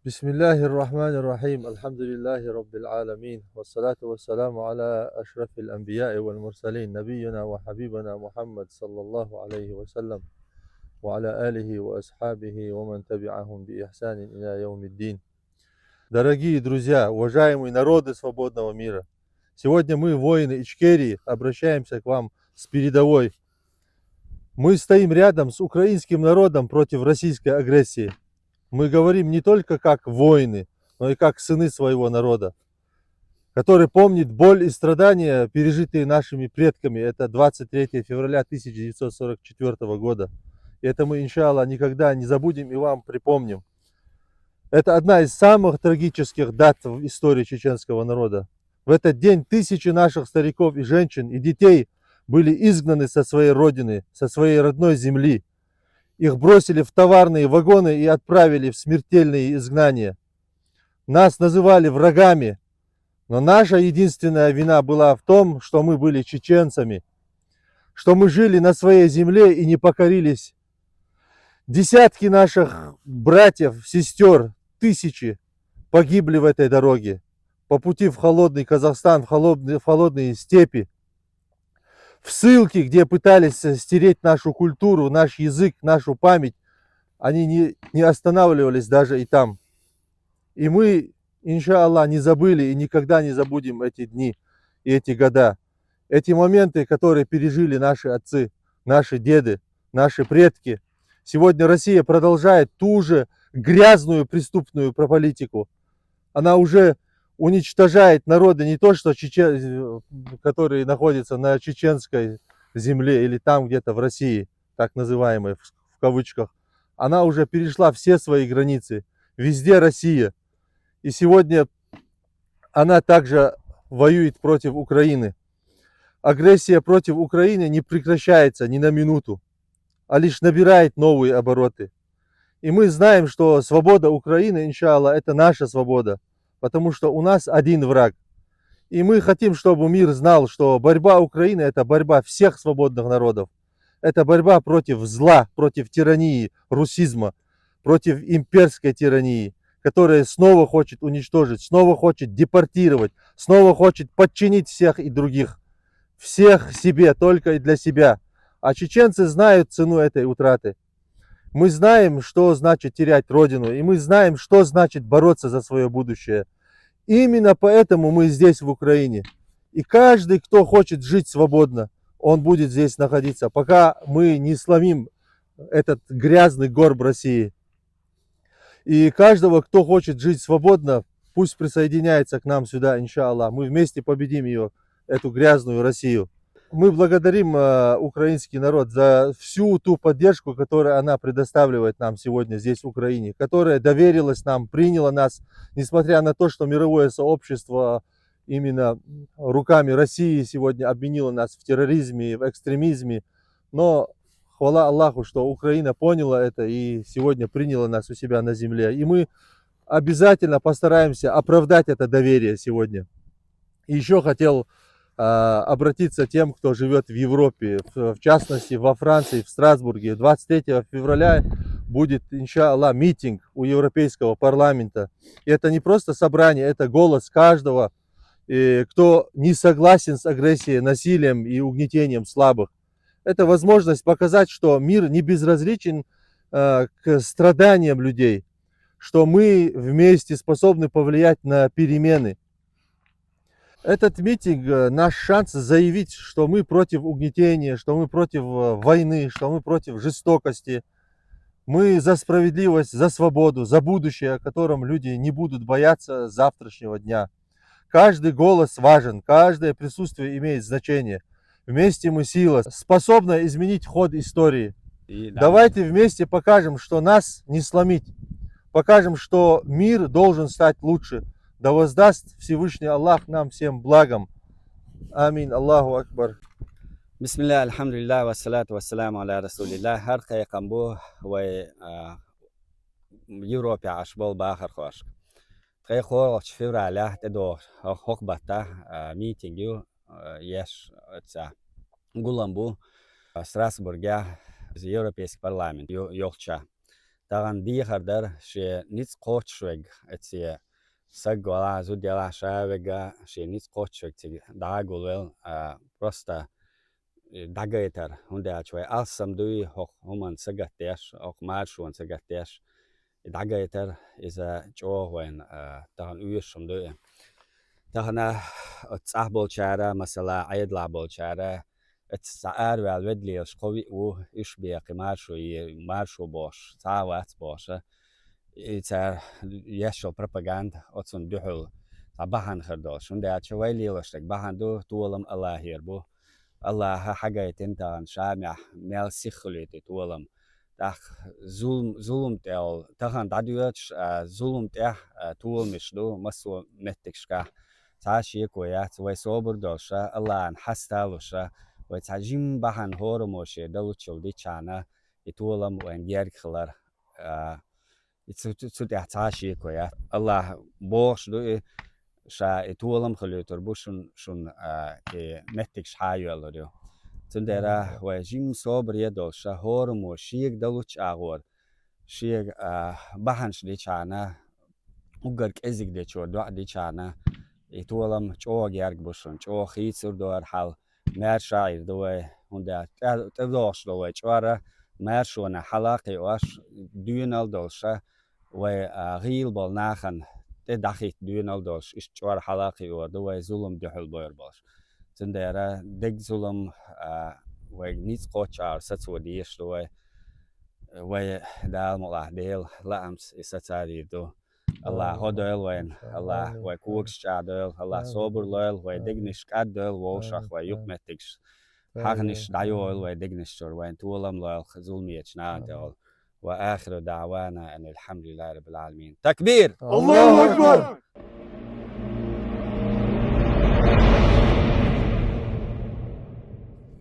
Бисмиллахир рахманир рахим. Альхамдулиллахи раббил аламин. Вассалату вассаламу аля ашрафил анбияи валь мурсалин. Набийюна ва хабибана Мухаммад саллаллаху алейхи вассалям. Ва аля алихи ва асхабихи ва ман таби'ахум би ихсанин иля яумиддин. Дорогие друзья, уважаемые народы свободного мира, сегодня мы, воины Ичкерии, обращаемся к вам с передовой. Мы стоим рядом с украинским народом против российской агрессии. Мы говорим не только как воины, но и как сыны своего народа, который помнит боль и страдания, пережитые нашими предками. Это 23 февраля 1944 года. И это мы, иншаллах, никогда не забудем и вам припомним. Это одна из самых трагических дат в истории чеченского народа. В этот день тысячи наших стариков и женщин и детей были изгнаны со своей родины, со своей родной земли. Их бросили в товарные вагоны и отправили в смертельные изгнания. Нас называли врагами, но наша единственная вина была в том, что мы были чеченцами, что мы жили на своей земле и не покорились. Десятки наших братьев, сестер, тысячи погибли в этой дороге по пути в холодный Казахстан, в холодные степи, в ссылки, где пытались стереть нашу культуру, наш язык, нашу память. Они не останавливались даже и там. И мы, иншаллах, не забыли и никогда не забудем эти дни и эти года. Эти моменты, которые пережили наши отцы, наши деды, наши предки. Сегодня Россия продолжает ту же грязную преступную политику. Она уже уничтожает народы не то, что которые находятся на чеченской земле или там где-то в России, так называемой в кавычках. Она уже перешла все свои границы. Везде Россия. И сегодня она также воюет против Украины. Агрессия против Украины не прекращается ни на минуту, а лишь набирает новые обороты. И мы знаем, что свобода Украины, иншаллах, это наша свобода, потому что у нас один враг. И мы хотим, чтобы мир знал, что борьба Украины – это борьба всех свободных народов. Это борьба против зла, против тирании, русизма, против имперской тирании, которая снова хочет уничтожить, снова хочет депортировать, снова хочет подчинить всех и других. Всех себе, только и для себя. А чеченцы знают цену этой утраты. Мы знаем, что значит терять родину, и мы знаем, что значит бороться за свое будущее. Именно поэтому мы здесь, в Украине. И каждый, кто хочет жить свободно, он будет здесь находиться, пока мы не сломим этот грязный горб России. И каждого, кто хочет жить свободно, пусть присоединяется к нам сюда, иншаллах. Мы вместе победим ее, эту грязную Россию. Мы благодарим украинский народ за всю ту поддержку, которую она предоставляет нам сегодня здесь, в Украине, которая доверилась нам, приняла нас, несмотря на то, что мировое сообщество именно руками России сегодня обвинило нас в терроризме, в экстремизме. Но хвала Аллаху, что Украина поняла это и сегодня приняла нас у себя на земле. И мы обязательно постараемся оправдать это доверие сегодня. И еще хотел обратиться тем, кто живет в Европе, в частности во Франции, в Страсбурге. 23 февраля будет, иншаллах, митинг у Европейского парламента. И это не просто собрание, это голос каждого, кто не согласен с агрессией, насилием и угнетением слабых. Это возможность показать, что мир не безразличен к страданиям людей, что мы вместе способны повлиять на перемены. Этот митинг наш шанс заявить, что мы против угнетения, что мы против войны, что мы против жестокости. Мы за справедливость, за свободу, за будущее, о котором люди не будут бояться завтрашнего дня. Каждый голос важен, каждое присутствие имеет значение. Вместе мы сила, способна изменить ход истории. Давайте вместе покажем, что нас не сломить. Покажем, что мир должен стать лучше. Да воздаст Всевышний Аллах нам всем благом. Амин. Аллаху Акбар. Бисмилlah, alhamdulillah, вассалату вассаламу аля расулилlah. Har qayqambu wa Европе аш бол бахар хош. Тхай хор февраля тедо хокбата митингю яш отца Гуламбу Страсбурга Европейский парламент йохча. طبعا دي خردر شيء نيت قوتشوج اتسي سجوا زود يلا شاوجا شيء نيت قوتشوج تي داغول просто داغيتر هوندا شوي أصلا دوي هم سجتيش أو مارشون سجتيش داغيتر إذا جو وين طبعا ويشم دوي طبعا تصاحبول شارع مثلا عيد لعبول شارع السعر والودلي قوي وإيش بيقي مارشو باش ساعات باشه إذا يشل بروباغندا أتصن دحول بحن خردال شون ده شوي ليلشتك بحن دو طولم الله هيربو الله حاجة تنتان شامع مال سيخليتي طولم تاخ ظلم تال تاخن داديوش ظلم تاه طول مش دو مسو متكشكا تعشي كويات ويصبر دالشا الله أن حستالوشا وتعجم بحن هورموشي دلوتشل دي چانا يطولم وين جيرك خلر يتسوت احتاشي كويات الله بوش دو شا يطولم خليتر بوشن شن متكش حايو دو تندرا وجيم صبر يدلشا هورموشيك دلوتش اغور شيك بحنش دي چانا وگرك ازيك دي چور دو دي چانا يطولم چو جيرك بوشن چو خيتسر دور حال مر شاعر دوی هنده تداشت دوی چواره مرشونه حلاقی واش دونال دلشه و غیل بال نخن دخیت دونال دلش ایش چوار حلاقی و دوی ظلم دهل بایر باش تندره دگ ظلم و نیت قطعه ست و دیش دوی و دال ملاح دیل لامس استاری دو الله هدایل وین الله و کوکس چادل الله صبر لال و دگنش کادل وشخ و یکمتیش حقنش دعیول و دگنش شر و طولم لال ظلمیت نادل و آخر دعوانا ان الحمد لله رب العالمين تكبير الله أكبر.